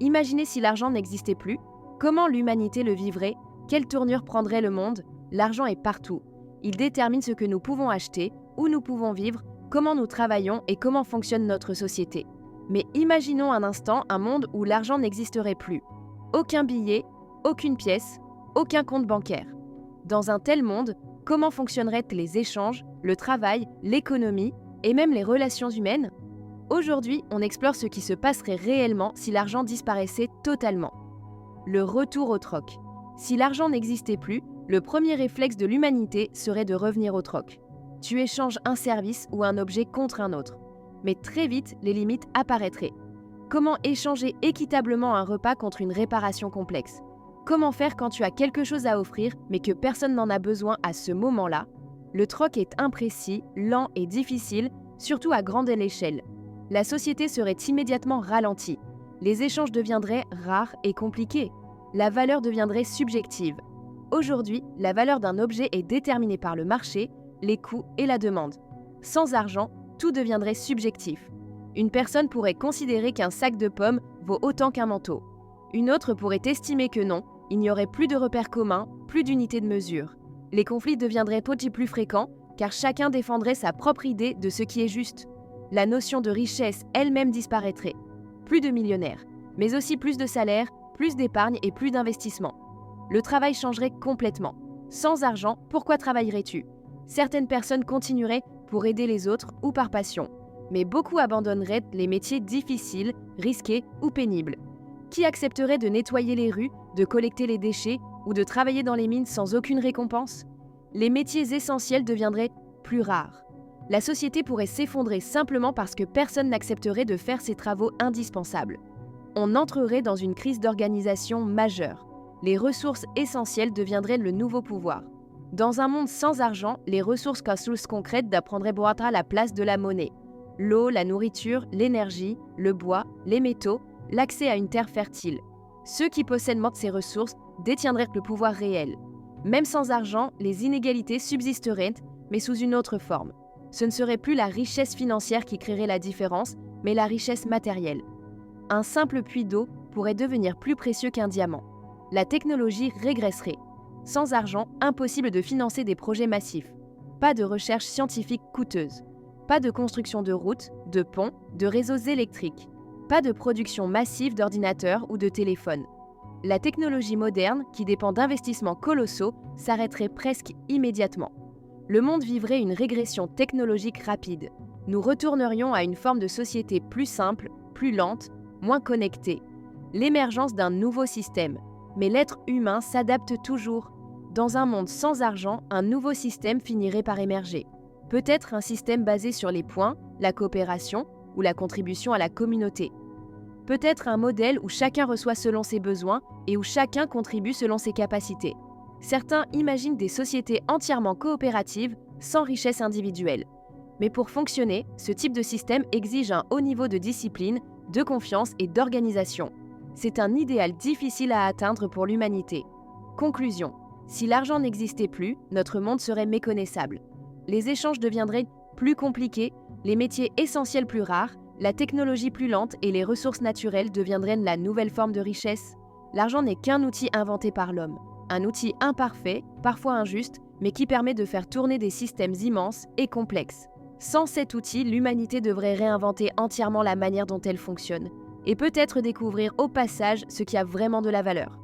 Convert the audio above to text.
Imaginez si l'argent n'existait plus. Comment l'humanité le vivrait? Quelle tournure prendrait le monde? L'argent est partout. Il détermine ce que nous pouvons acheter, où nous pouvons vivre, comment nous travaillons et comment fonctionne notre société. Mais imaginons un instant un monde où l'argent n'existerait plus. Aucun billet, aucune pièce, aucun compte bancaire. Dans un tel monde, comment fonctionneraient les échanges, le travail, l'économie et même les relations humaines? Aujourd'hui, on explore ce qui se passerait réellement si l'argent disparaissait totalement. Le retour au troc. Si l'argent n'existait plus, le premier réflexe de l'humanité serait de revenir au troc. Tu échanges un service ou un objet contre un autre. Mais très vite, les limites apparaîtraient. Comment échanger équitablement un repas contre une réparation complexe? Comment faire quand tu as quelque chose à offrir mais que personne n'en a besoin à ce moment-là? Le troc est imprécis, lent et difficile, surtout à grande échelle. La société serait immédiatement ralentie. Les échanges deviendraient rares et compliqués. La valeur deviendrait subjective. Aujourd'hui, la valeur d'un objet est déterminée par le marché, les coûts et la demande. Sans argent, tout deviendrait subjectif. Une personne pourrait considérer qu'un sac de pommes vaut autant qu'un manteau. Une autre pourrait estimer que non, il n'y aurait plus de repères communs, plus d'unité de mesure. Les conflits deviendraient aussi plus fréquents, car chacun défendrait sa propre idée de ce qui est juste. La notion de richesse elle-même disparaîtrait. Plus de millionnaires, mais aussi plus de salaires, plus d'épargne et plus d'investissement. Le travail changerait complètement. Sans argent, pourquoi travaillerais-tu? Certaines personnes continueraient pour aider les autres ou par passion, mais beaucoup abandonneraient les métiers difficiles, risqués ou pénibles. Qui accepterait de nettoyer les rues, de collecter les déchets ou de travailler dans les mines sans aucune récompense? Les métiers essentiels deviendraient plus rares. La société pourrait s'effondrer simplement parce que personne n'accepterait de faire ces travaux indispensables. On entrerait dans une crise d'organisation majeure. Les ressources essentielles deviendraient le nouveau pouvoir. Dans un monde sans argent, les ressources concrètes prendraient à la place de la monnaie. L'eau, la nourriture, l'énergie, le bois, les métaux, l'accès à une terre fertile. Ceux qui possèdent ces ressources détiendraient le pouvoir réel. Même sans argent, les inégalités subsisteraient, mais sous une autre forme. Ce ne serait plus la richesse financière qui créerait la différence, mais la richesse matérielle. Un simple puits d'eau pourrait devenir plus précieux qu'un diamant. La technologie régresserait. Sans argent, impossible de financer des projets massifs. Pas de recherche scientifique coûteuse. Pas de construction de routes, de ponts, de réseaux électriques. Pas de production massive d'ordinateurs ou de téléphones. La technologie moderne, qui dépend d'investissements colossaux, s'arrêterait presque immédiatement. Le monde vivrait une régression technologique rapide. Nous retournerions à une forme de société plus simple, plus lente, moins connectée. L'émergence d'un nouveau système. Mais l'être humain s'adapte toujours. Dans un monde sans argent, un nouveau système finirait par émerger. Peut-être un système basé sur les points, la coopération ou la contribution à la communauté. Peut-être un modèle où chacun reçoit selon ses besoins et où chacun contribue selon ses capacités. Certains imaginent des sociétés entièrement coopératives, sans richesse individuelle. Mais pour fonctionner, ce type de système exige un haut niveau de discipline, de confiance et d'organisation. C'est un idéal difficile à atteindre pour l'humanité. Conclusion. Si l'argent n'existait plus, notre monde serait méconnaissable. Les échanges deviendraient plus compliqués, les métiers essentiels plus rares, la technologie plus lente et les ressources naturelles deviendraient la nouvelle forme de richesse. L'argent n'est qu'un outil inventé par l'homme. Un outil imparfait, parfois injuste, mais qui permet de faire tourner des systèmes immenses et complexes. Sans cet outil, l'humanité devrait réinventer entièrement la manière dont elle fonctionne, et peut-être découvrir au passage ce qui a vraiment de la valeur.